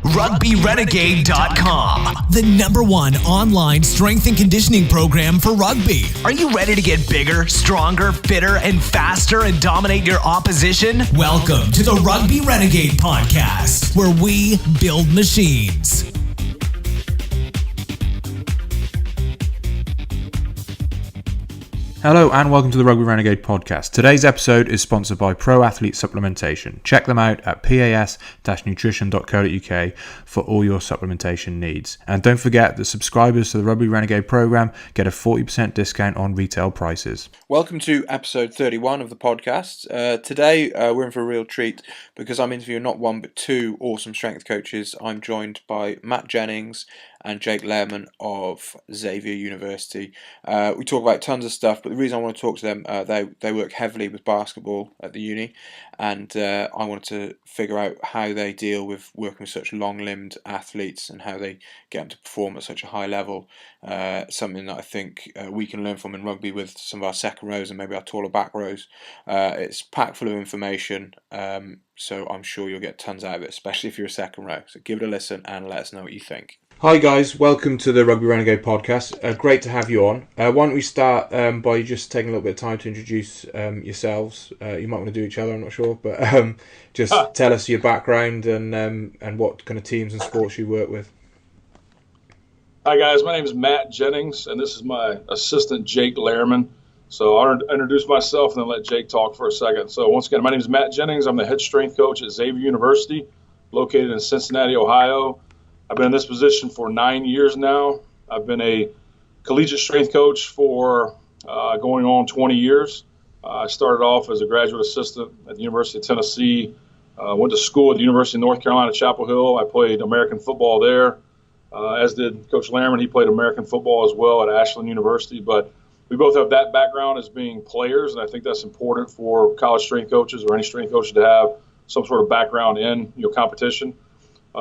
RugbyRenegade.com, the #1 online strength and conditioning program for rugby. Are you ready to get bigger, stronger, fitter, and faster and dominate your opposition? Welcome to the Rugby Renegade Podcast, where we build machines. Hello and welcome to the Rugby Renegade Podcast. Today's episode is sponsored by Pro Athlete Supplementation. Check them out at pas-nutrition.co.uk for all your supplementation needs. And don't forget that subscribers to the Rugby Renegade program get a 40% discount on retail prices. Welcome to episode 31 of the podcast. Today we're in for a real treat because I'm interviewing not one but two awesome strength coaches. I'm joined by Matt Jennings and Jake Lerman of Xavier University. We talk about tons of stuff, but the reason I want to talk to them, they work heavily with basketball at the uni, and I wanted to figure out how they deal with working with such long-limbed athletes and how they get them to perform at such a high level. Something that I think we can learn from in rugby with some of our second rows and maybe our taller back rows. It's packed full of information, so I'm sure you'll get tons out of it, especially if you're a second row. So give it a listen and let us know what you think. Hi guys, welcome to the Rugby Renegade Podcast. Great to have you on. Why don't we start by just taking a little bit of time to introduce yourselves. You might want to do each other, I'm not sure, but just tell us your background and what kind of teams and sports you work with. Hi guys, my name is Matt Jennings, and this is my assistant Jake Lerman. So I'll introduce myself and then let Jake talk for a second. So once again, my name is Matt Jennings. I'm the head strength coach at Xavier University, located in Cincinnati, Ohio. I've been in this position for 9 years now. I've been a collegiate strength coach for going on 20 years. I started off as a graduate assistant at the University of Tennessee. Went to school at the University of North Carolina, Chapel Hill. I played American football there, as did Coach Lerman. He played American football as well at Ashland University. But we both have that background as being players, and I think that's important for college strength coaches or any strength coach to have some sort of background in competition.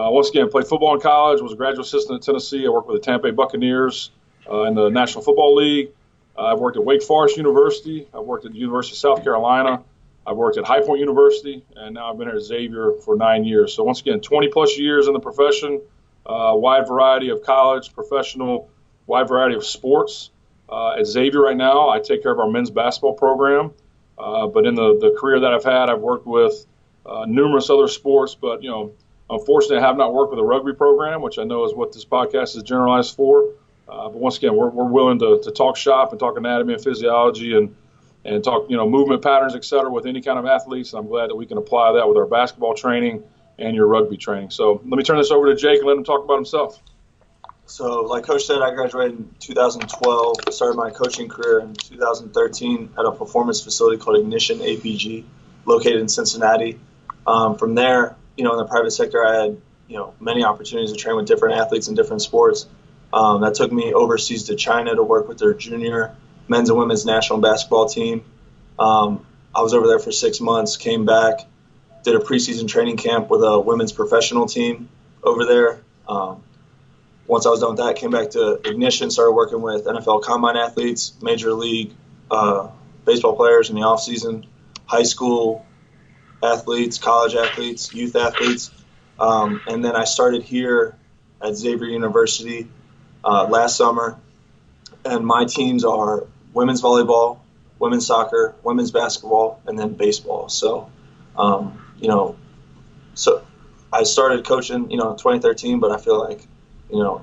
Once again, played football in college, was a graduate assistant at Tennessee. I worked with the Tampa Bay Buccaneers in the National Football League. I've worked at Wake Forest University. I've worked at the University of South Carolina. I've worked at High Point University, and now I've been here at Xavier for 9 years. So once again, 20-plus years in the profession, wide variety of college, professional, wide variety of sports. At Xavier right now, I take care of our men's basketball program. But in the career that I've had, I've worked with numerous other sports, but, unfortunately, I have not worked with a rugby program, which I know is what this podcast is generalized for. But once again, we're willing to talk shop and talk anatomy and physiology and talk, movement patterns, et cetera, with any kind of athletes. And I'm glad that we can apply that with our basketball training and your rugby training. So let me turn this over to Jake and let him talk about himself. So like Coach said, I graduated in 2012, started my coaching career in 2013 at a performance facility called Ignition APG, located in Cincinnati. From there, in the private sector, I had, many opportunities to train with different athletes in different sports. That took me overseas to China to work with their junior men's and women's national basketball team. I was over there for 6 months, came back, did a preseason training camp with a women's professional team over there. Once I was done with that, came back to Ignition, started working with NFL combine athletes, major league baseball players in the off season, high school athletes, college athletes, youth athletes. And then I started here at Xavier University last summer. And my teams are women's volleyball, women's soccer, women's basketball, and then baseball. So, so I started coaching, in 2013, but I feel like,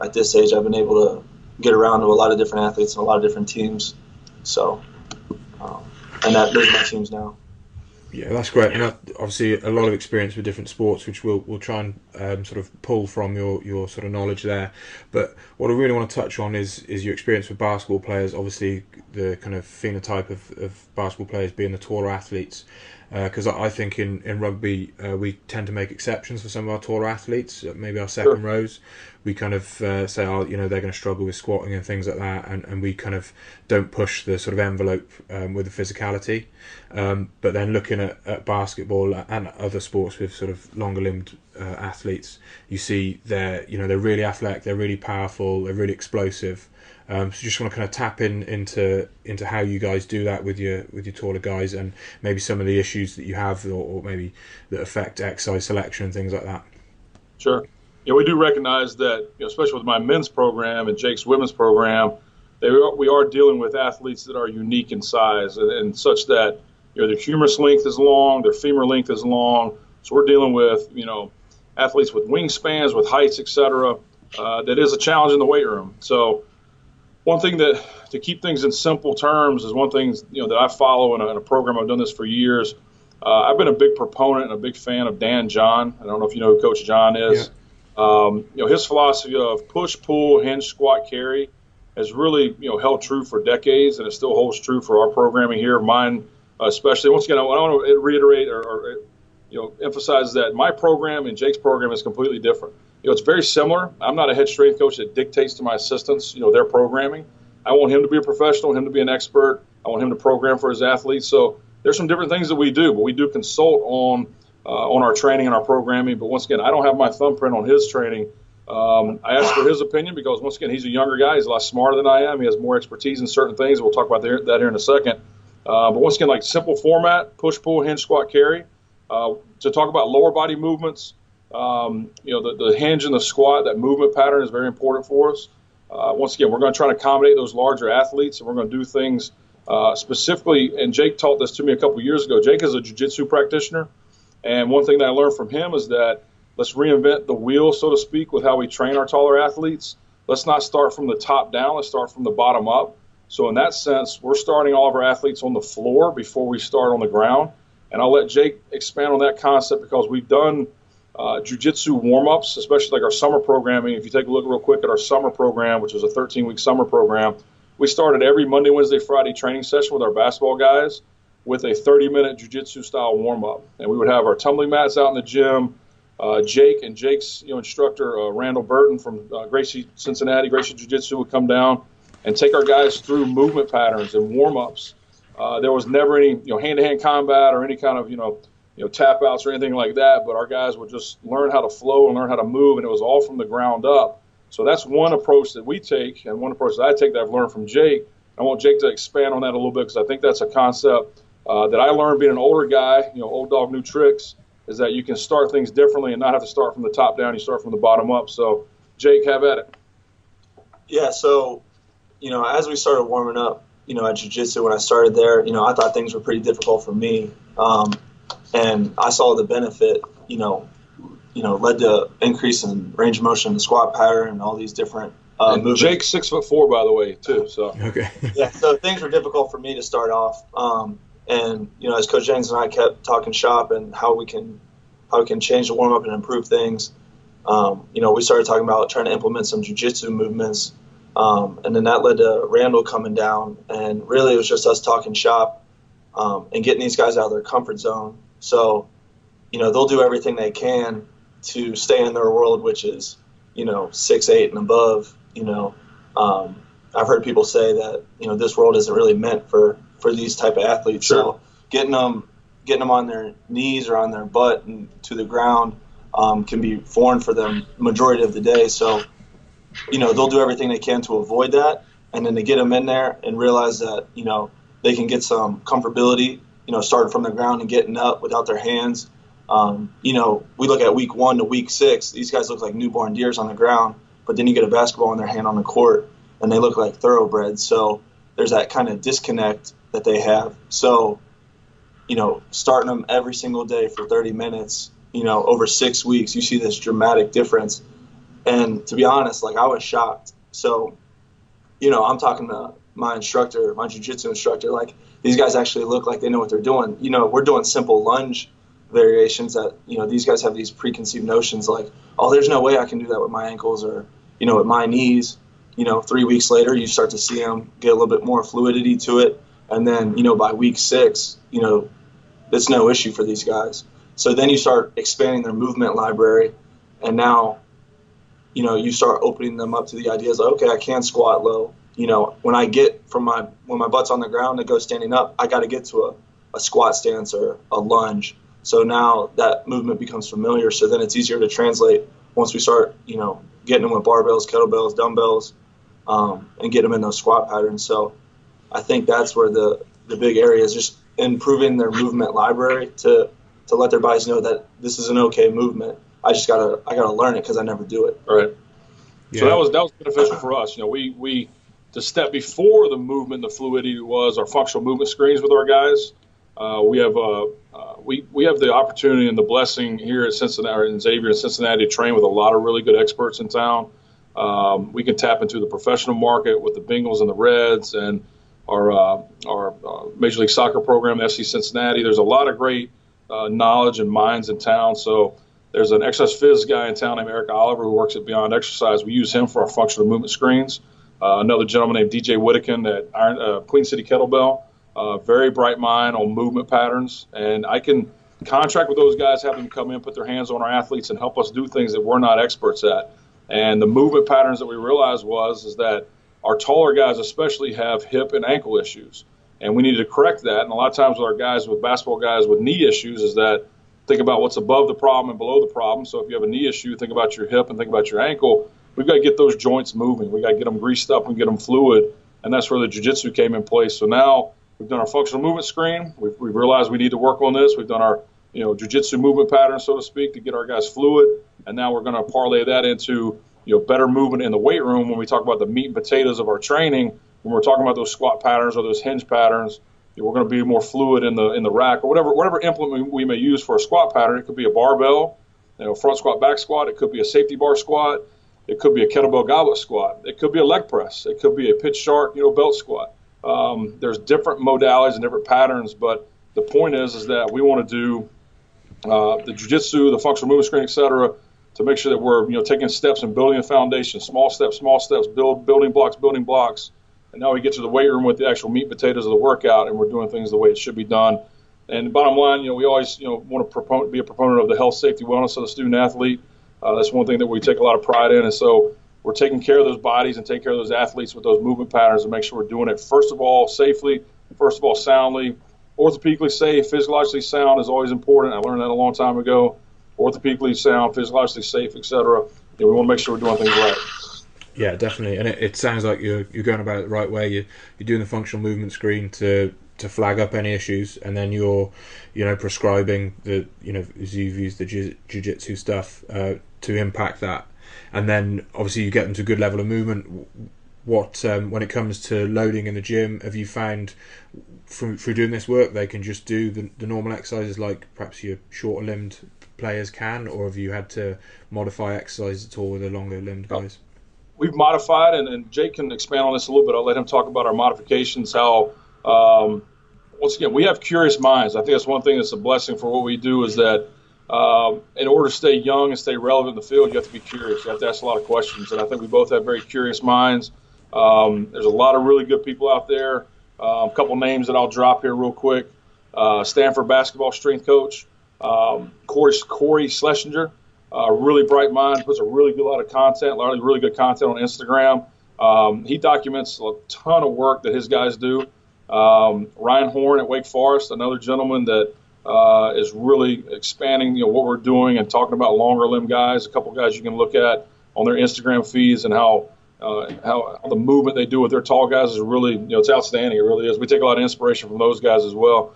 at this age I've been able to get around to a lot of different athletes and a lot of different teams. So, and those are my teams now. Yeah, that's great. And obviously a lot of experience with different sports, which we'll try and sort of pull from your sort of knowledge there. But what I really want to touch on is your experience with basketball players. Obviously, the kind of phenotype of basketball players being the taller athletes. Because I think in rugby we tend to make exceptions for some of our taller athletes, maybe our second rows. We kind of say, they're going to struggle with squatting and things like that, and we kind of don't push the sort of envelope with the physicality. But then looking at basketball and other sports with sort of longer-limbed athletes, you see they're really athletic, they're really powerful, they're really explosive. So just want to kind of tap into how you guys do that with your taller guys, and maybe some of the issues that you have, or maybe that affect exercise selection and things like that. Sure. we do recognize that, especially with my men's program and Jake's women's program, we are dealing with athletes that are unique in size and such that, their humerus length is long, their femur length is long. So we're dealing with, athletes with wingspans, with heights, et cetera. That is a challenge in the weight room. So one thing to keep things in simple terms is one thing, that I follow in a program. I've done this for years. I've been a big proponent and a big fan of Dan John. I don't know if you know who Coach John is. Yeah. His philosophy of push, pull, hinge, squat, carry has really, held true for decades, and it still holds true for our programming here. Mine, especially. Once again, I want to reiterate or emphasize that my program and Jake's program is completely different. It's very similar. I'm not a head strength coach that dictates to my assistants, their programming. I want him to be a professional, him to be an expert. I want him to program for his athletes. So there's some different things that we do, but we do consult on our training and our programming. But once again, I don't have my thumbprint on his training. I asked for his opinion because, once again, he's a younger guy. He's a lot smarter than I am. He has more expertise in certain things. We'll talk about that here in a second. But once again, like simple format, push, pull, hinge, squat, carry. To talk about lower body movements, the hinge and the squat, that movement pattern is very important for us. Once again, we're going to try to accommodate those larger athletes, and we're going to do things specifically, and Jake taught this to me a couple years ago. Jake is a jiu-jitsu practitioner, and one thing that I learned from him is that let's reinvent the wheel, so to speak, with how we train our taller athletes. Let's not start from the top down. Let's start from the bottom up. So in that sense, we're starting all of our athletes on the floor before we start on the ground. And I'll let Jake expand on that concept because we've done jiu-jitsu warm-ups, especially like our summer programming. If you take a look real quick at our summer program, which was a 13-week summer program, we started every Monday, Wednesday, Friday training session with our basketball guys with a 30-minute jiu-jitsu style warm-up. And we would have our tumbling mats out in the gym. Jake and Jake's instructor, Randall Burton from Gracie Cincinnati, Gracie Jiu-Jitsu, would come down and take our guys through movement patterns and warm-ups. There was never any hand-to-hand combat or any kind of tap outs or anything like that, but our guys would just learn how to flow and learn how to move, and it was all from the ground up. So that's one approach that we take, and one approach that I take that I've learned from Jake. I want Jake to expand on that a little bit because I think that's a concept that I learned being an older guy, old dog, new tricks, is that you can start things differently and not have to start from the top down. You start from the bottom up. So, Jake, have at it. Yeah, so, as we started warming up, at jiu-jitsu, when I started there, I thought things were pretty difficult for me. And I saw the benefit, led to increase in range of motion, the squat pattern, and all these different movements. Jake's 6'4", by the way, too. So okay. Yeah, so things were difficult for me to start off. And as Coach Jennings and I kept talking shop and how we can change the warm up and improve things, we started talking about trying to implement some jiu-jitsu movements. And then that led to Randall coming down, and really it was just us talking shop and getting these guys out of their comfort zone. So, they'll do everything they can to stay in their world, which is, 6'8" and above. I've heard people say that, this world isn't really meant for these type of athletes. Sure. So getting them on their knees or on their butt and to the ground can be foreign for them majority of the day. So, they'll do everything they can to avoid that, and then to get them in there and realize that, they can get some comfortability, starting from the ground and getting up without their hands. We look at week 1 to week 6, these guys look like newborn deers on the ground, but then you get a basketball in their hand on the court and they look like thoroughbreds. So there's that kind of disconnect that they have. So, starting them every single day for 30 minutes, over 6 weeks, you see this dramatic difference. And to be honest, I was shocked. So, I'm talking to my instructor, my jiu-jitsu instructor, these guys actually look like they know what they're doing. We're doing simple lunge variations that, these guys have these preconceived notions there's no way I can do that with my ankles or, with my knees. 3 weeks later, you start to see them get a little bit more fluidity to it. And then, by week 6, it's no issue for these guys. So then you start expanding their movement library, and now, you start opening them up to the ideas okay, I can squat low. When I get when my butt's on the ground to go standing up, I got to get to a squat stance or a lunge. So now that movement becomes familiar. So then it's easier to translate once we start, getting them with barbells, kettlebells, dumbbells, and get them in those squat patterns. So I think that's where the big area is, just improving their movement library to let their bodies know that this is an okay movement. I gotta learn it because I never do it. Right. Yeah. So that was beneficial for us. We the step before the movement, the fluidity was our functional movement screens with our guys. We have the opportunity and the blessing here at Cincinnati and Xavier in Cincinnati to train with a lot of really good experts in town. We can tap into the professional market with the Bengals and the Reds and our Major League Soccer program, FC Cincinnati. There's a lot of great knowledge and minds in town. So there's an exercise phys guy in town named Eric Oliver who works at Beyond Exercise. We use him for our functional movement screens. Another gentleman named DJ Whittakin at Queen City Kettlebell. Very bright mind on movement patterns. And I can contract with those guys, have them come in, put their hands on our athletes and help us do things that we're not experts at. And the movement patterns that we realized is that our taller guys especially have hip and ankle issues. And we needed to correct that. And a lot of times with our guys, with basketball guys with knee issues, is that think about what's above the problem and below the problem. So if you have a knee issue, think about your hip and think about your ankle. We've got to get those joints moving. We've got to get them greased up and get them fluid. And that's where the jiu-jitsu came in place. So now we've done our functional movement screen. We've realized we need to work on this. We've done our jiu-jitsu movement pattern, so to speak, to get our guys fluid. And now we're going to parlay that into better movement in the weight room when we talk about the meat and potatoes of our training. When we're talking about those squat patterns or those hinge patterns, we're going to be more fluid in the rack or whatever implement we may use for a squat pattern. It could be a barbell, front squat, back squat. It could be a safety bar squat. It could be a kettlebell goblet squat. It could be a leg press. It could be a pitch shark, belt squat. There's different modalities and different patterns, but the point is that we want to do the jiu-jitsu, the functional movement screen, et cetera, to make sure that we're taking steps and building a foundation, small steps, building blocks. And now we get to the weight room with the actual meat and potatoes of the workout, and we're doing things the way it should be done. And bottom line, we always want to be a proponent of the health, safety, wellness of the student athlete. That's one thing that we take a lot of pride in. And so we're taking care of those bodies and taking care of those athletes with those movement patterns and make sure we're doing it, first of all, safely, first of all, soundly. Orthopedically safe, physiologically sound is always important. I learned that a long time ago. Orthopedically sound, physiologically safe, etc. We want to make sure we're doing things right. Yeah, definitely. And it sounds like you're going about it the right way. You're doing the functional movement screen to flag up any issues, and then you're prescribing the as you've used the jiu-jitsu stuff to impact that. And then obviously you get them to a good level of movement. What when it comes to loading in the gym, have you found through doing this work they can just do the normal exercises like perhaps your shorter limbed players can, or have you had to modify exercises at all with the longer limbed guys? We've modified, and Jake can expand on this a little bit. I'll let him talk about our modifications, how once again, we have curious minds. I think that's one thing that's a blessing for what we do is that in order to stay young and stay relevant in the field, you have to be curious. You have to ask a lot of questions, and I think we both have very curious minds. There's a lot of really good people out there. A couple names that I'll drop here real quick. Stanford basketball strength coach, Corey Schlesinger, really bright mind, puts a really good lot of content, a lot of really good content on Instagram. He documents a ton of work that his guys do. Ryan Horn at Wake Forest, another gentleman that is really expanding what we're doing and talking about longer limb guys. A couple guys you can look at on their Instagram feeds and how the movement they do with their tall guys is really, it's outstanding. It really is. We take a lot of inspiration from those guys as well.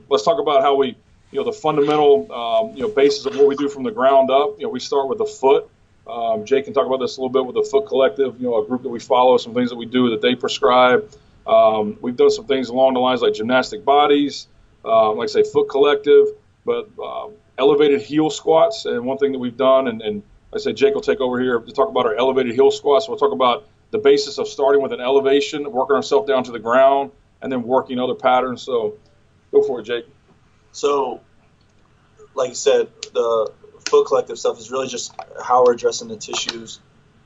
Let's talk about how we, the fundamental, basis of what we do from the ground up. We start with the foot. Jake can talk about this a little bit with the Foot Collective, a group that we follow, some things that we do that they prescribe. We've done some things along the lines like gymnastic bodies, like say Foot Collective, but elevated heel squats. And one thing that we've done, and I say Jake will take over here to talk about our elevated heel squats. We'll talk about the basis of starting with an elevation, working ourselves down to the ground, and then working other patterns. So go for it, Jake. So, like you said, the Foot Collective stuff is really just how we're addressing the tissues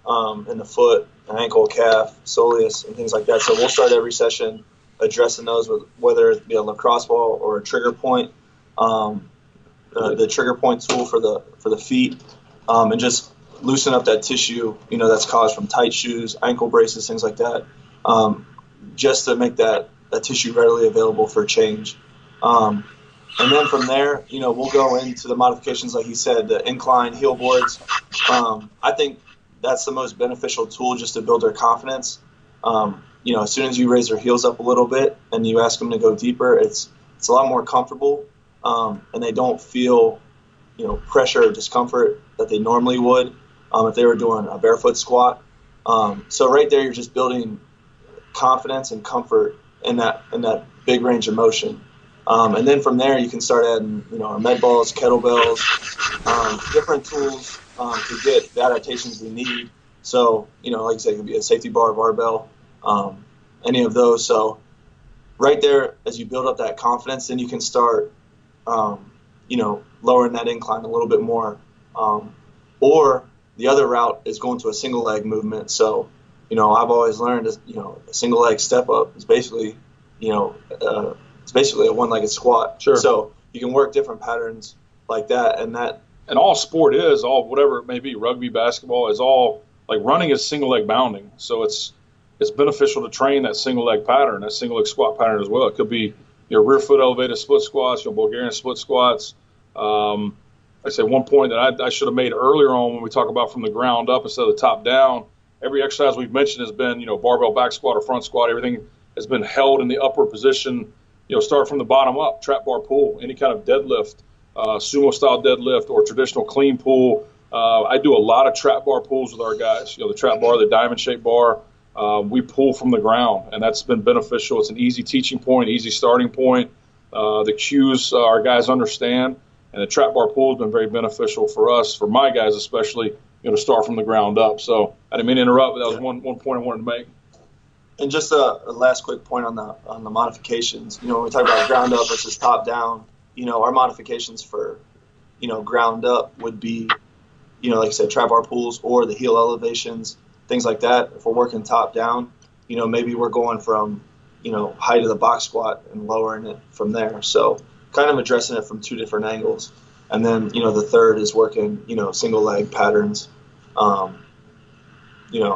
in the foot, ankle, calf, soleus, and things like that. So we'll start every session addressing those, with whether it be a lacrosse ball or a trigger point, the trigger point tool for the feet, and just loosen up that tissue, that's caused from tight shoes, ankle braces, things like that, just to make that tissue readily available for change. And then from there, we'll go into the modifications, like you said, the incline heel boards. I think that's the most beneficial tool just to build their confidence. As soon as you raise their heels up a little bit and you ask them to go deeper, it's a lot more comfortable, and they don't feel pressure or discomfort that they normally would if they were doing a barefoot squat. So right there, you're just building confidence and comfort in that big range of motion. And then from there, you can start adding, our med balls, kettlebells, different tools to get the adaptations we need. So, like I said, it could be a safety bar, barbell, any of those. So right there, as you build up that confidence, then you can start, lowering that incline a little bit more. Or the other route is going to a single leg movement. So, I've always learned, a single leg step up is basically, it's basically a one-legged squat. Sure. So you can work different patterns like that, and all sport is, all whatever it may be, rugby, basketball, is all like running is single leg bounding. So it's beneficial to train that single leg pattern, that single leg squat pattern as well. It could be your rear foot elevated split squats, your Bulgarian split squats. Like I said, one point that I should have made earlier on when we talk about from the ground up instead of the top down. Every exercise we've mentioned has been, barbell back squat or front squat. Everything has been held in the upward position. Start from the bottom up, trap bar pull, any kind of deadlift, sumo style deadlift or traditional clean pull. I do a lot of trap bar pulls with our guys. The trap bar, the diamond shaped bar, we pull from the ground, and that's been beneficial. It's an easy teaching point, easy starting point. The cues our guys understand, and the trap bar pull has been very beneficial for us, for my guys especially, to start from the ground up. So I didn't mean to interrupt, but that was one point I wanted to make. And just a last quick point on the modifications. When we talk about ground up versus top down, our modifications for, ground up would be, like I said, trap bar pulls or the heel elevations, things like that. If we're working top down, maybe we're going from, height of the box squat and lowering it from there. So kind of addressing it from two different angles. And then, the third is working, single leg patterns,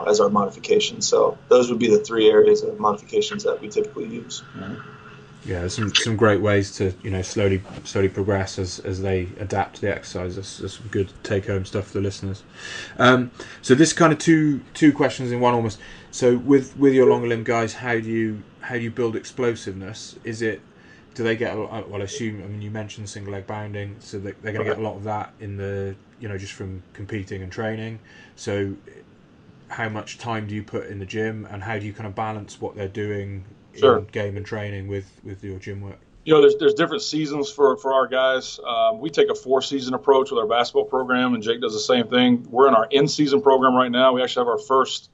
as our modifications. So those would be the three areas of modifications that we typically use. Yeah, there's some great ways to slowly progress as they adapt to the exercise. That's some good take home stuff for the listeners. So this kind of two questions in one almost. So with your longer limb guys, how do you build explosiveness? Do they get I assume, you mentioned single leg bounding, so they're going to get a lot of that in the just from competing and training. So how much time do you put in the gym, and how do you kind of balance what they're doing in game and training with your gym work? There's different seasons for our guys. We take a 4-season approach with our basketball program, and Jake does the same thing. We're in our in-season program right now. We actually have our first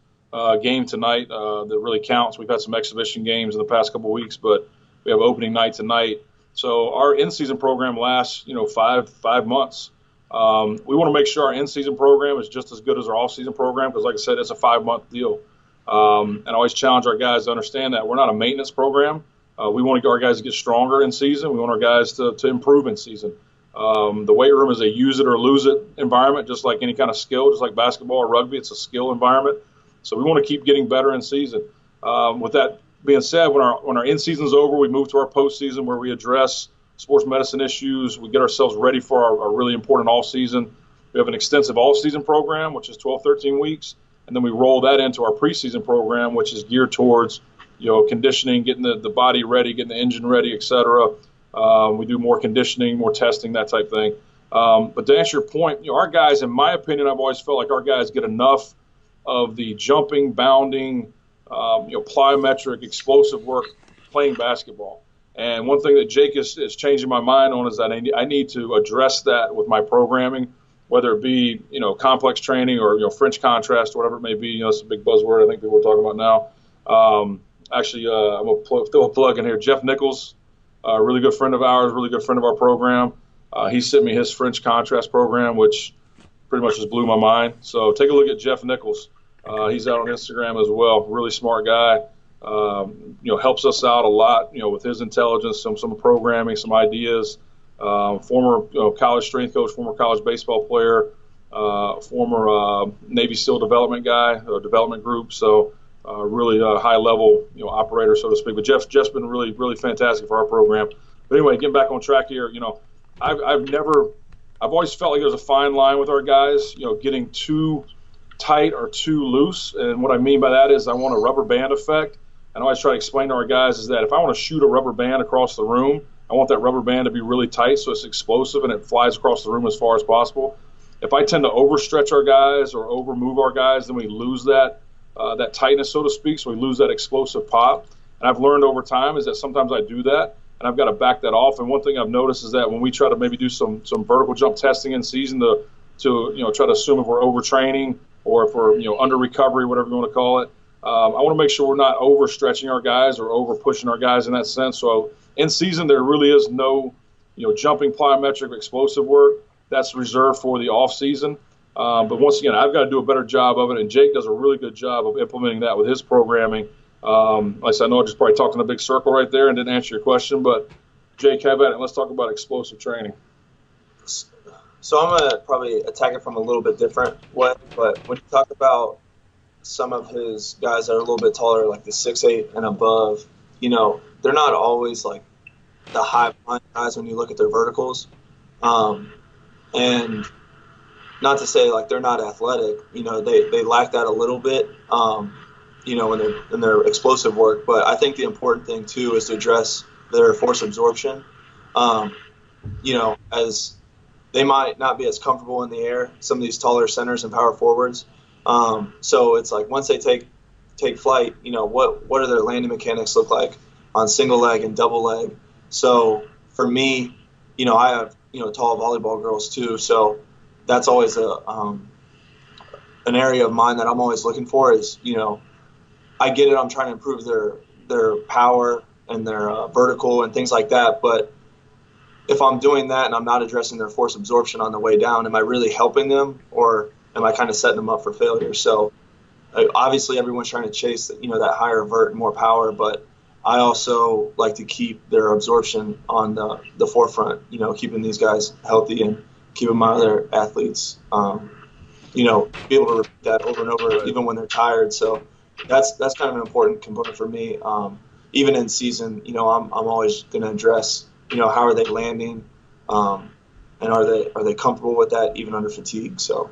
game tonight that really counts. We've had some exhibition games in the past couple of weeks, but we have opening night tonight. So our in-season program lasts, 5 months. We want to make sure our in-season program is just as good as our off-season program because, like I said, it's a 5-month deal. And I always challenge our guys to understand that we're not a maintenance program. We want our guys to get stronger in season. We want our guys to improve in season. The weight room is a use it or lose it environment, just like any kind of skill, just like basketball or rugby. It's a skill environment. So we want to keep getting better in season. With that being said, when our in-season is over, we move to our postseason where we address sports medicine issues. We get ourselves ready for our really important off-season. We have an extensive off-season program, which is 12, 13 weeks. And then we roll that into our preseason program, which is geared towards, conditioning, getting the body ready, getting the engine ready, et cetera. We do more conditioning, more testing, that type of thing. But to answer your point, our guys, in my opinion, I've always felt like our guys get enough of the jumping, bounding, plyometric, explosive work playing basketball. And one thing that Jake is changing my mind on is that I need to address that with my programming, whether it be, complex training or, French contrast, or whatever it may be. It's a big buzzword I think people are talking about now. I'm going to throw a plug in here. Jeff Nichols, a really good friend of ours, really good friend of our program. He sent me his French contrast program, which pretty much just blew my mind. So take a look at Jeff Nichols. He's out on Instagram as well. Really smart guy. Helps us out a lot, with his intelligence, some programming, some ideas. Former college strength coach, former college baseball player, former Navy SEAL development guy, development group. So really high level, operator, so to speak. But Jeff's been really, really fantastic for our program. But anyway, getting back on track here, I've always felt like there's a fine line with our guys, getting too tight or too loose. And what I mean by that is I want a rubber band effect. And I always try to explain to our guys is that if I want to shoot a rubber band across the room, I want that rubber band to be really tight so it's explosive and it flies across the room as far as possible. If I tend to overstretch our guys or overmove our guys, then we lose that tightness, so to speak, so we lose that explosive pop. And I've learned over time is that sometimes I do that, and I've got to back that off. And one thing I've noticed is that when we try to maybe do some vertical jump testing in season to try to assume if we're overtraining or if we're under recovery, whatever you want to call it, I want to make sure we're not overstretching our guys or over pushing our guys in that sense. So in season there really is no jumping plyometric explosive work. That's reserved for the off season. But once again, I've got to do a better job of it, and Jake does a really good job of implementing that with his programming. Like I said, I know I just probably talked in a big circle right there and didn't answer your question, but Jake, have at it. Let's talk about explosive training. So I'm going to probably attack it from a little bit different way, but when you talk about some of his guys that are a little bit taller, like the 6'8" and above, they're not always like the high flying guys when you look at their verticals. And not to say like they're not athletic, they lack that a little bit, in their explosive work. But I think the important thing too is to address their force absorption. As they might not be as comfortable in the air, some of these taller centers and power forwards. So it's like once they take flight, what do their landing mechanics look like on single leg and double leg? So for me, I have tall volleyball girls too, so that's always an area of mine that I'm always looking for is, I get it, I'm trying to improve their power and their vertical and things like that, but if I'm doing that and I'm not addressing their force absorption on the way down, am I really helping them or am I kind of setting them up for failure? So obviously everyone's trying to chase that higher vert and more power, but I also like to keep their absorption on the forefront, keeping these guys healthy and keeping my other athletes, be able to repeat that over and over, even when they're tired. So that's kind of an important component for me. Even in season, I'm always going to address, how are they landing, and are they comfortable with that even under fatigue? So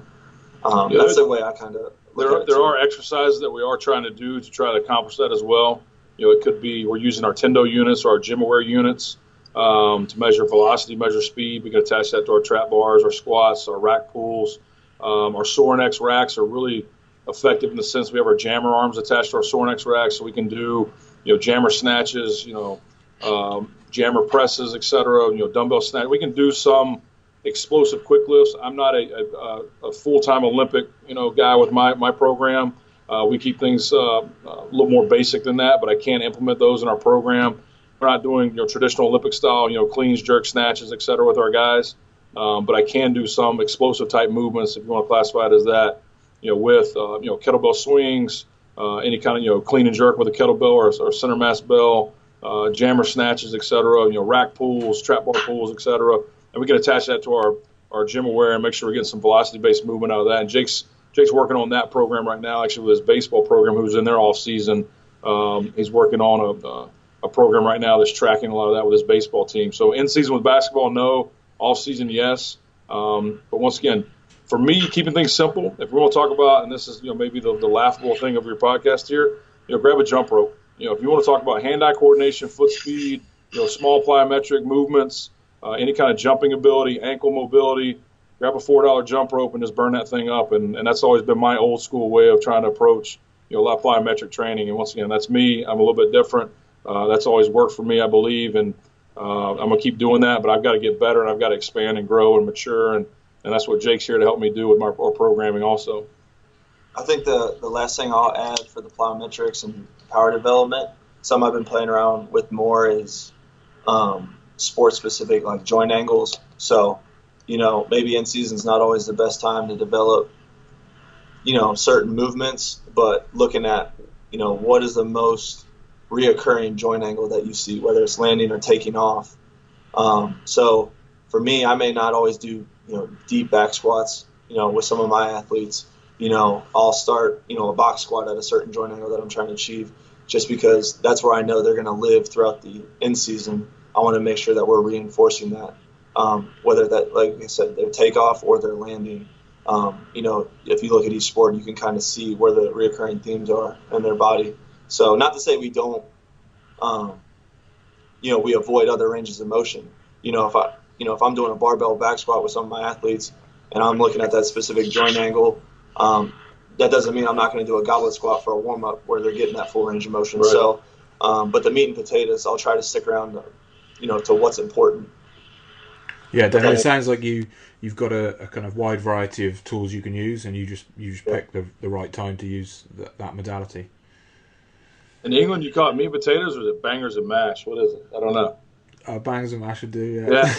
that's the way I kind of look at it. There are exercises that we are trying to do to try to accomplish that as well. It could be we're using our Tendo units or our gym aware units to measure velocity, measure speed. We can attach that to our trap bars, our squats, our rack pulls. Our Sorinex racks are really effective in the sense we have our jammer arms attached to our Sorinex racks, so we can do jammer snatches, jammer presses, etc. Dumbbell snatch. We can do some explosive quick lifts. I'm not a full-time Olympic guy with my program. We keep things a little more basic than that, but I can implement those in our program. We're not doing traditional Olympic style, cleans, jerk, snatches, et cetera, with our guys. But I can do some explosive type movements, if you want to classify it as that, with kettlebell swings, any kind of clean and jerk with a kettlebell or center mass bell, jammer snatches, et cetera, rack pulls, trap bar pulls, et cetera. And we can attach that to our gym aware and make sure we're getting some velocity based movement out of that. And Jake's working on that program right now, actually with his baseball program, who's in there off season. He's working on a program right now that's tracking a lot of that with his baseball team. So in season with basketball, no. Off season, yes. But once again, for me, keeping things simple. If we want to talk about, and this is maybe the laughable thing of your podcast here, grab a jump rope. If you want to talk about hand-eye coordination, foot speed, small plyometric movements, any kind of jumping ability, ankle mobility, grab a $4 jump rope and just burn that thing up. And that's always been my old school way of trying to approach a lot of plyometric training. And once again, that's me. I'm a little bit different. That's always worked for me, I believe, and I'm going to keep doing that, but I've got to get better and I've got to expand and grow and mature, and that's what Jake's here to help me do with our programming also. I think the last thing I'll add for the plyometrics and power development, something I've been playing around with more is sport-specific, like joint angles. So, maybe in season's not always the best time to develop, certain movements, but looking at, what is the most reoccurring joint angle that you see, whether it's landing or taking off. So for me, I may not always do, deep back squats, with some of my athletes. I'll start, a box squat at a certain joint angle that I'm trying to achieve, just because that's where I know they're going to live throughout the in season. I want to make sure that we're reinforcing that, whether that, like I said, their takeoff or their landing. If you look at each sport, you can kind of see where the reoccurring themes are in their body. So not to say we don't, we avoid other ranges of motion. If I'm doing a barbell back squat with some of my athletes and I'm looking at that specific joint angle, that doesn't mean I'm not going to do a goblet squat for a warm up where they're getting that full range of motion. Right. So, but the meat and potatoes, I'll try to stick around, to what's important. Yeah, Dan, it sounds like you've got a kind of wide variety of tools you can use, and you just pick the right time to use that modality. In England, you call it meat and potatoes, or is it bangers and mash? What is it? I don't know. Bangers and mash would do, yeah.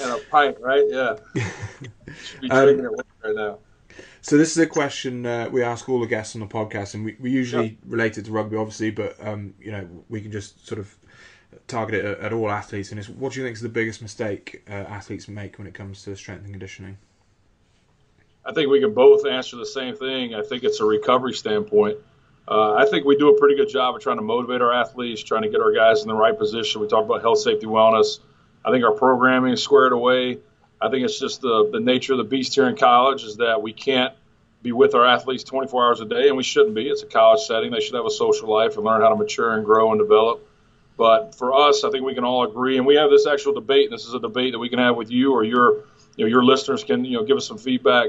And a pint, right? Yeah. Should be drinking it right now. So this is a question we ask all the guests on the podcast, and we usually relate it to rugby, obviously, but we can just sort of target it at all athletes. And it's, what do you think is the biggest mistake athletes make when it comes to strength and conditioning? I think we can both answer the same thing. I think it's a recovery standpoint. I think we do a pretty good job of trying to motivate our athletes, trying to get our guys in the right position. We talk about health, safety, wellness. I think our programming is squared away. I think it's just the nature of the beast here in college is that we can't be with our athletes 24 hours a day, and we shouldn't be. It's a college setting. They should have a social life and learn how to mature and grow and develop. But for us, I think we can all agree, and we have this actual debate, and this is a debate that we can have with you or your listeners can give us some feedback.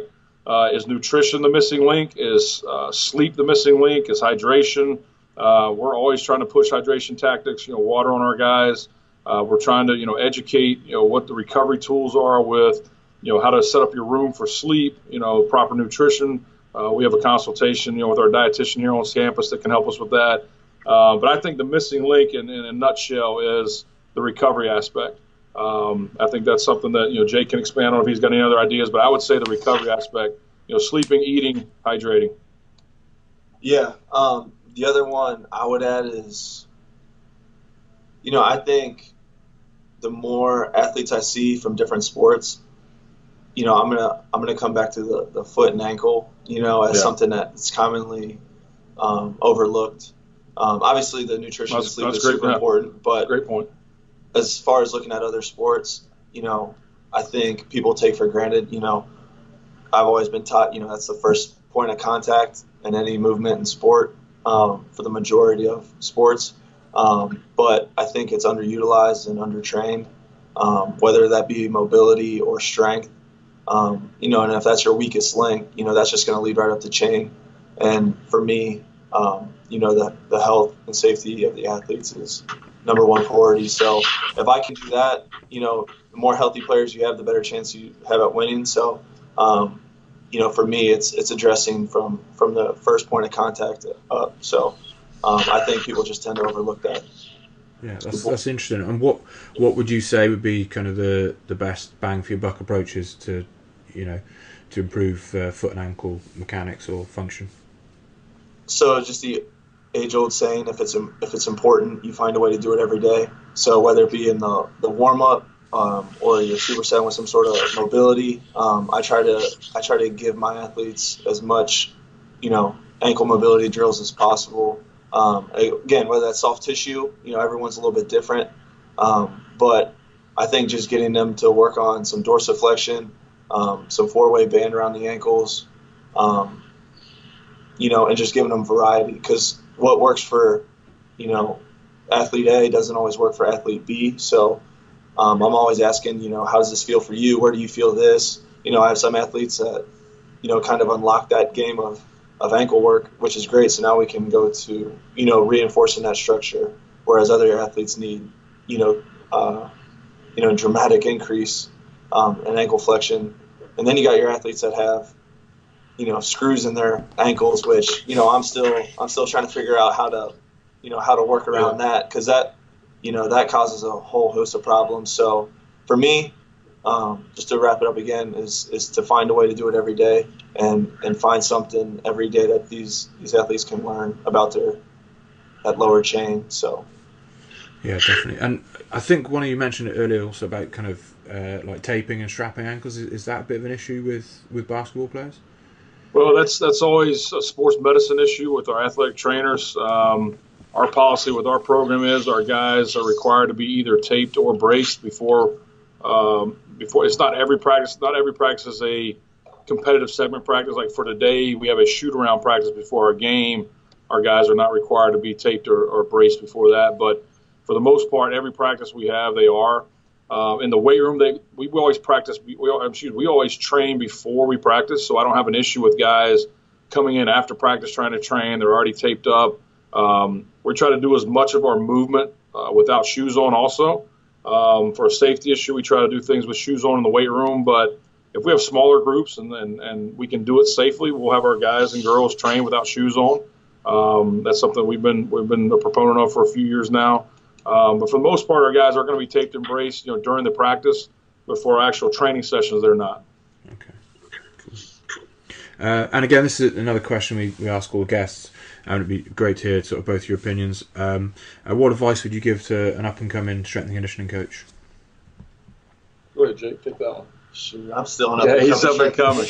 Is nutrition the missing link? Is sleep the missing link? Is hydration? We're always trying to push hydration tactics, water on our guys. We're trying to, educate, what the recovery tools are with, how to set up your room for sleep, proper nutrition. We have a consultation, with our dietitian here on campus that can help us with that. But I think the missing link in a nutshell is the recovery aspect. I think that's something that, Jake can expand on if he's got any other ideas, but I would say the recovery aspect, sleeping, eating, hydrating. Yeah. The other one I would add is, I think the more athletes I see from different sports, I'm gonna come back to the foot and ankle, as something that's commonly overlooked. Obviously, the nutrition and sleep is super important, but great point. As far as looking at other sports, I think people take for granted. I've always been taught, that's the first point of contact in any movement in sport for the majority of sports. But I think it's underutilized and undertrained, whether that be mobility or strength. And if that's your weakest link, that's just going to lead right up the chain. And for me, the health and safety of the athletes is number one priority. So if I can do that, the more healthy players you have, the better chance you have at winning. So, for me, it's addressing from the first point of contact up. So I think people just tend to overlook that. Yeah, that's interesting. And what would you say would be kind of the best bang for your buck approaches to improve foot and ankle mechanics or function? So just the age-old saying, if it's important, you find a way to do it every day. So whether it be in the warm-up or you're supersetting with some sort of mobility, I try to give my athletes as much, ankle mobility drills as possible. Again, whether that's soft tissue, everyone's a little bit different. But I think just getting them to work on some dorsiflexion, some four-way band around the ankles, and just giving them variety, because what works for, athlete A doesn't always work for athlete B. So I'm always asking, how does this feel for you? Where do you feel this? I have some athletes that, kind of unlock that game of ankle work, which is great. So now we can go to, reinforcing that structure, whereas other athletes need, dramatic increase in ankle flexion. And then you got your athletes that have, screws in their ankles, which, I'm still trying to figure out how to work around that, because that causes a whole host of problems. So for me, just to wrap it up again, is to find a way to do it every day and find something every day that these athletes can learn about that lower chain. So. Yeah, definitely. And I think one of you mentioned it earlier also about kind of like taping and strapping ankles. Is that a bit of an issue with basketball players? Well, that's always a sports medicine issue with our athletic trainers. Our policy with our program is our guys are required to be either taped or braced before it's not every practice. Not every practice is a competitive segment practice. Like for today, we have a shoot around practice before our game. Our guys are not required to be taped or braced before that. But for the most part, every practice we have, they are. In the weight room, we always practice. We always train before we practice, so I don't have an issue with guys coming in after practice trying to train. They're already taped up. We try to do as much of our movement without shoes on also. For a safety issue, we try to do things with shoes on in the weight room. But if we have smaller groups and we can do it safely, we'll have our guys and girls train without shoes on. That's something we've been a proponent of for a few years now. But for the most part, our guys are going to be taped and braced, during the practice. But for actual training sessions, they're not. Okay. Cool. And again, this is another question we ask all guests. And it'd be great to hear sort of both your opinions. What advice would you give to an up-and-coming strength and conditioning coach? Go ahead, Jake. Take that one. Shoot, I'm still an up-and-coming. Yeah, he's up-and-coming.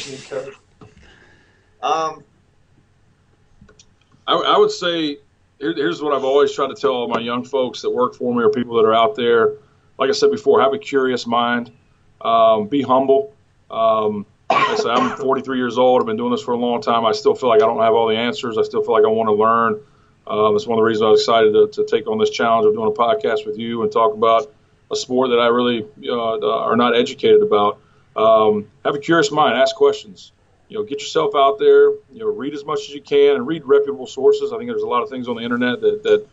I would say, here's what I've always tried to tell all my young folks that work for me or people that are out there. Like I said before, have a curious mind. Be humble. Like I said, I'm 43 years old. I've been doing this for a long time. I still feel like I don't have all the answers. I still feel like I want to learn. That's one of the reasons I was excited to take on this challenge of doing a podcast with you and talk about a sport that I really are not educated about. Have a curious mind. Ask questions. Get yourself out there. Read as much as you can and read reputable sources. I think there's a lot of things on the internet that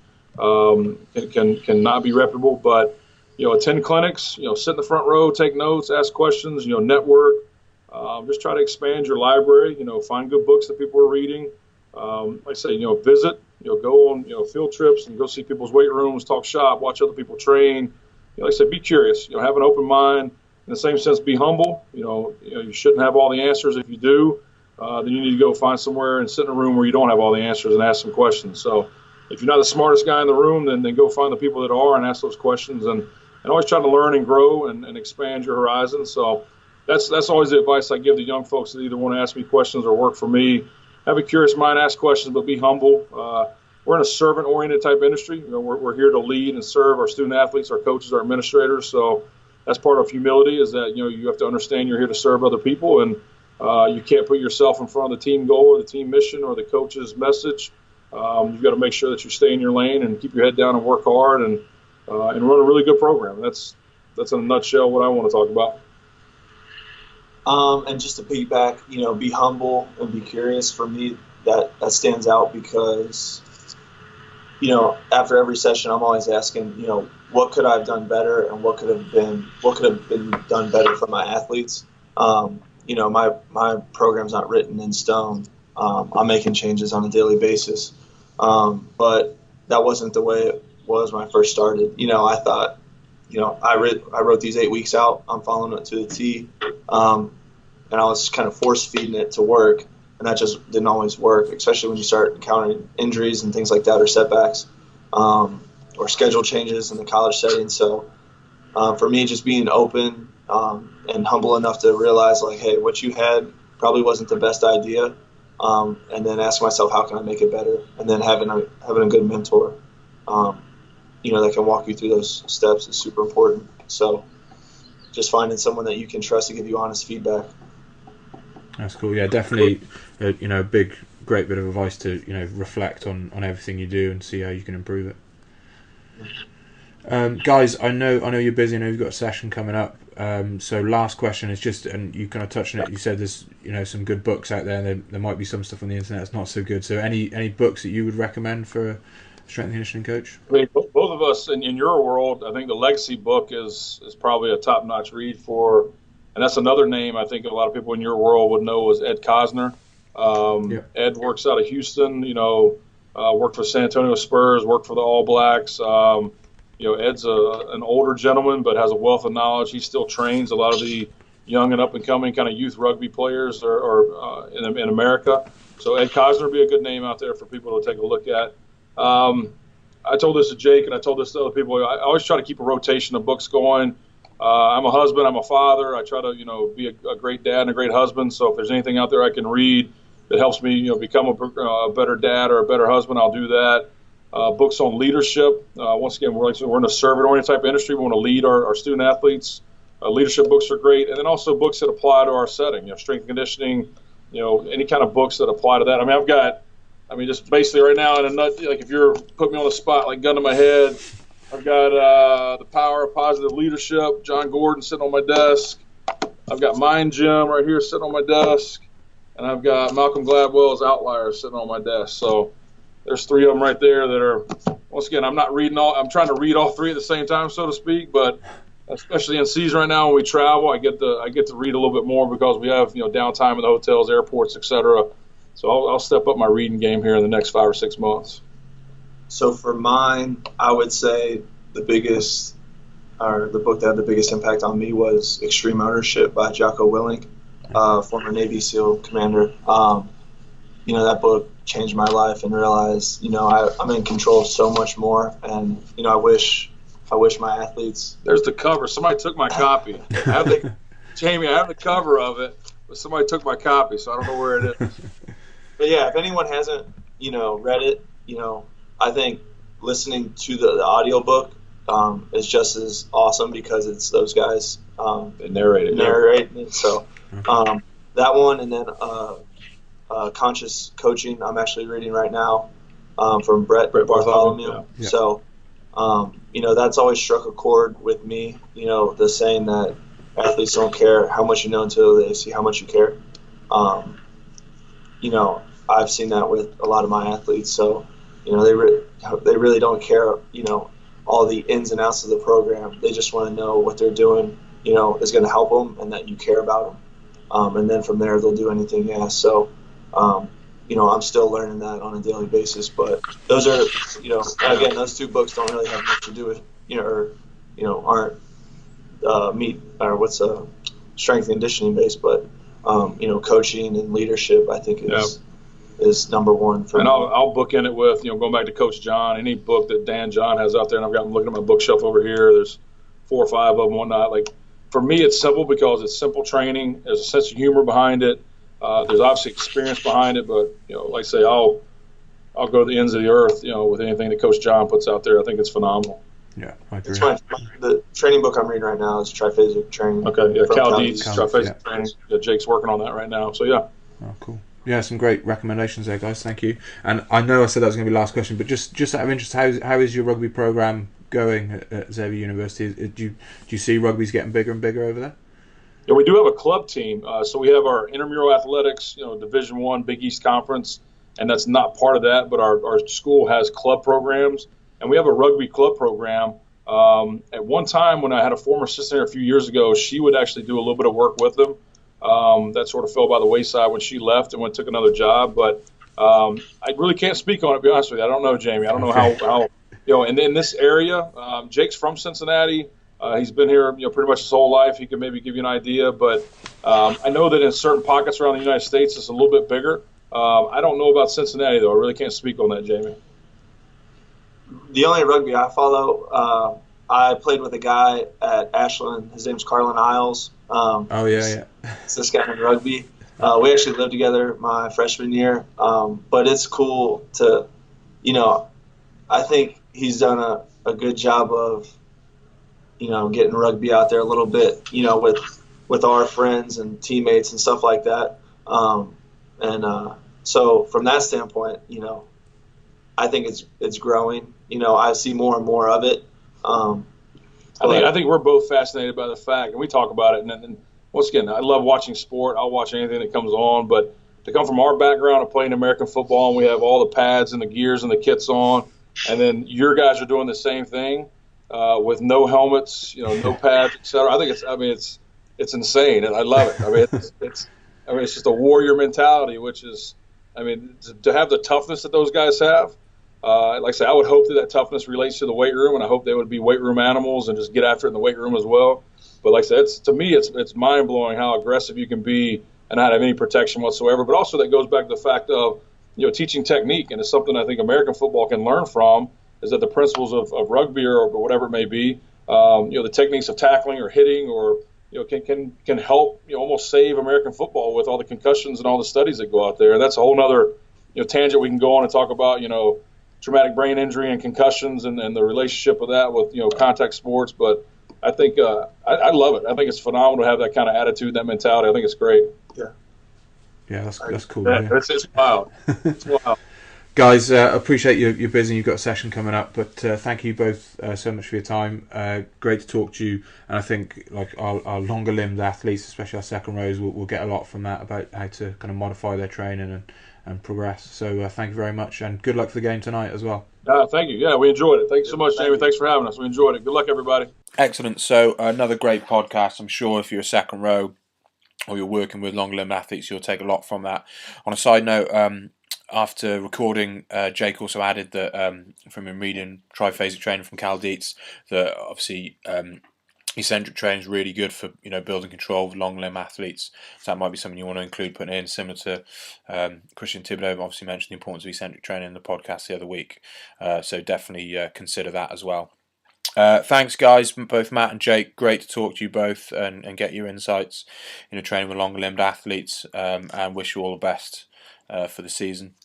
can not be reputable. But attend clinics. Sit in the front row, take notes, ask questions. Network. Just try to expand your library. Find good books that people are reading. Like I say, visit. Go on field trips and go see people's weight rooms, talk shop, watch other people train. Like I said, be curious. Have an open mind. In the same sense, be humble. You shouldn't have all the answers. If you do, then you need to go find somewhere and sit in a room where you don't have all the answers and ask some questions. So if you're not the smartest guy in the room, then go find the people that are and ask those questions and always try to learn and grow and expand your horizon. So that's always the advice I give to young folks that either want to ask me questions or work for me. Have a curious mind, ask questions, but be humble. We're in a servant-oriented type industry. We're here to lead and serve our student athletes, our coaches, our administrators. So that's part of humility is that, you have to understand you're here to serve other people and you can't put yourself in front of the team goal or the team mission or the coach's message. You've got to make sure that you stay in your lane and keep your head down and work hard and run a really good program. That's in a nutshell what I want to talk about. And just to piggyback, be humble and be curious. For me, that stands out because, after every session, I'm always asking, what could I have done better and what could have been done better for my athletes. My program's not written in stone. I'm making changes on a daily basis. But that wasn't the way it was when I first started. I thought, I wrote these 8 weeks out. I'm following it to the T. And I was kind of force feeding it to work, and that just didn't always work, especially when you start encountering injuries and things like that or setbacks or schedule changes in the college setting. So for me, just being open and humble enough to realize, like, hey, what you had probably wasn't the best idea, and then ask myself, how can I make it better? And then having a good mentor, that can walk you through those steps is super important. So just finding someone that you can trust to give you honest feedback. That's cool. Yeah, definitely. Great bit of advice to reflect on everything you do and see how you can improve it. Guys, I know you're busy. I know you've got a session coming up. So last question is just, and you kind of touched on it. You said there's some good books out there. And there might be some stuff on the internet that's not so good. So any books that you would recommend for a strength and conditioning coach? I mean, both of us in your world, I think the Legacy book is probably a top-notch read for. And that's another name I think a lot of people in your world would know is Ed Cosner. Ed works out of Houston, worked for San Antonio Spurs, worked for the All Blacks. Ed's an older gentleman but has a wealth of knowledge. He still trains a lot of the young and up-and-coming kind of youth rugby players in America. So Ed Cosner would be a good name out there for people to take a look at. I told this to Jake and I told this to other people. I always try to keep a rotation of books going. I'm a husband. I'm a father. I try to, be a great dad and a great husband. So if there's anything out there I can read that helps me, become a better dad or a better husband, I'll do that. Books on leadership. Once again, we're in a servant-oriented type of industry. We want to lead our student athletes. Leadership books are great. And then also books that apply to our setting, strength and conditioning, any kind of books that apply to that. I've got, just basically right now in a nut, like if you're putting me on the spot, like gun to my head, I've got The Power of Positive Leadership, John Gordon sitting on my desk. I've got Mind Gym right here sitting on my desk. And I've got Malcolm Gladwell's Outliers sitting on my desk. So there's 3 of them right there that are, once again, I'm trying to read all 3 at the same time, so to speak, but especially in season right now when we travel, I get to read a little bit more because we have, downtime in the hotels, airports, etc. So I'll step up my reading game here in the next 5 or 6 months. So for mine, I would say the book that had the biggest impact on me was Extreme Ownership by Jocko Willink, former Navy SEAL commander. That book changed my life and realized, I'm in control of so much more. And, I wish my athletes. There's the cover. Somebody took my copy. Jamie, I have the cover of it, but somebody took my copy, so I don't know where it is. But yeah, if anyone hasn't, read it, I think listening to the audiobook is just as awesome because it's those guys narrating it. So that one, and then Conscious Coaching, I'm actually reading right now from Brett Bartholomew. Yeah. So, that's always struck a chord with me, the saying that athletes don't care how much you know until they see how much you care. I've seen that with a lot of my athletes. So, they really don't care, all the ins and outs of the program. They just want to know what they're doing, is going to help them and that you care about them. And then from there, they'll do anything you ask. So, I'm still learning that on a daily basis. But those are, again, those 2 books don't really have much to do with, aren't strength and conditioning based, but, coaching and leadership, I think is number one for me. I'll bookend it with, going back to Coach John, any book that Dan John has out there, and I'm looking at my bookshelf over here, there's 4 or 5 of them, whatnot. Like, for me, it's simple because it's simple training. There's a sense of humor behind it. There's obviously experience behind it, but, like I say, I'll go to the ends of the earth, with anything that Coach John puts out there. I think it's phenomenal. Yeah, I agree. The training book I'm reading right now is Triphasic Training. Okay, yeah, Cal Dietz, Triphasic Training. Yeah, Jake's working on that right now. So, yeah. Oh, cool. Yeah, some great recommendations there, guys. Thank you. And I know I said that was going to be the last question, but just out of interest, how is your rugby program going at Xavier University? Do you see rugby's getting bigger and bigger over there? Yeah, we do have a club team. So we have our intramural athletics, Division I, Big East Conference, and that's not part of that. But our school has club programs, and we have a rugby club program. At one time, when I had a former assistant here a few years ago, she would actually do a little bit of work with them. That sort of fell by the wayside when she left and took another job. But I really can't speak on it, to be honest with you. I don't know, Jamie. I don't know how and in this area, Jake's from Cincinnati. He's been here, pretty much his whole life. He can maybe give you an idea. But I know that in certain pockets around the United States, it's a little bit bigger. I don't know about Cincinnati, though. I really can't speak on that, Jamie. The only rugby I follow, I played with a guy at Ashland. His name's Carlin Isles. It's this guy in rugby. We actually lived together my freshman year. But it's cool to, I think he's done a good job of, getting rugby out there a little bit, with our friends and teammates and stuff like that. So from that standpoint, I think it's growing. I see more and more of it. I think we're both fascinated by the fact, and we talk about it. And once again, I love watching sport. I'll watch anything that comes on. But to come from our background of playing American football, and we have all the pads and the gears and the kits on, and then your guys are doing the same thing with no helmets, no pads, etc. I think it's insane, and I love it. It's just a warrior mentality, which is, to have the toughness that those guys have. Like I say, I would hope that toughness relates to the weight room, and I hope they would be weight room animals and just get after it in the weight room as well. But like I said, to me, it's mind-blowing how aggressive you can be and not have any protection whatsoever. But also that goes back to the fact of, teaching technique, and it's something I think American football can learn from, is that the principles of rugby or whatever it may be, the techniques of tackling or hitting or can help almost save American football with all the concussions and all the studies that go out there. And that's a whole other tangent we can go on and talk about traumatic brain injury and concussions and the relationship of that with contact sports. But I think I love it. I think it's phenomenal to have that kind of attitude, that mentality. I think it's great. Yeah, that's cool. It's wild. It's wild. Guys, appreciate you're busy. You've got a session coming up, but thank you both so much for your time. Great to talk to you, and I think like our longer limbed athletes, especially our second rows, will get a lot from that about how to kind of modify their training and progress. So thank you very much, and good luck for the game tonight as well. Thank you. Yeah, we enjoyed it. Thanks so much, Jamie. Thanks for having us. We enjoyed it. Good luck, everybody. Excellent. So another great podcast. I'm sure if you're a second row or you're working with long limb athletes, you'll take a lot from that. On a side note, after recording, Jake also added that from him reading triphasic training from Cal Dietz, that obviously eccentric training is really good for building control of long limb athletes. So that might be something you want to include, putting in, similar to Christian Thibodeau obviously mentioned the importance of eccentric training in the podcast the other week. So definitely consider that as well. Thanks, guys, both Matt and Jake. Great to talk to you both and get your insights training with longer limbed athletes, and wish you all the best for the season.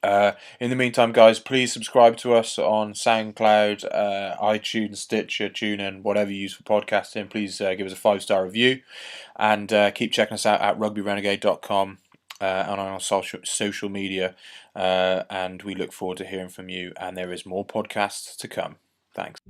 In the meantime, guys, please subscribe to us on SoundCloud, iTunes, Stitcher, TuneIn, whatever you use for podcasting. Please give us a 5-star review, and keep checking us out at rugbyrenegade.com and on our social media, and we look forward to hearing from you, and there is more podcasts to come. Thanks.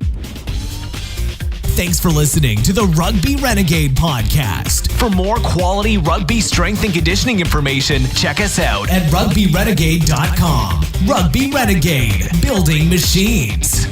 Thanks for listening to the Rugby Renegade Podcast. For more quality rugby strength and conditioning information, check us out at rugbyrenegade.com. Rugby Renegade, building machines.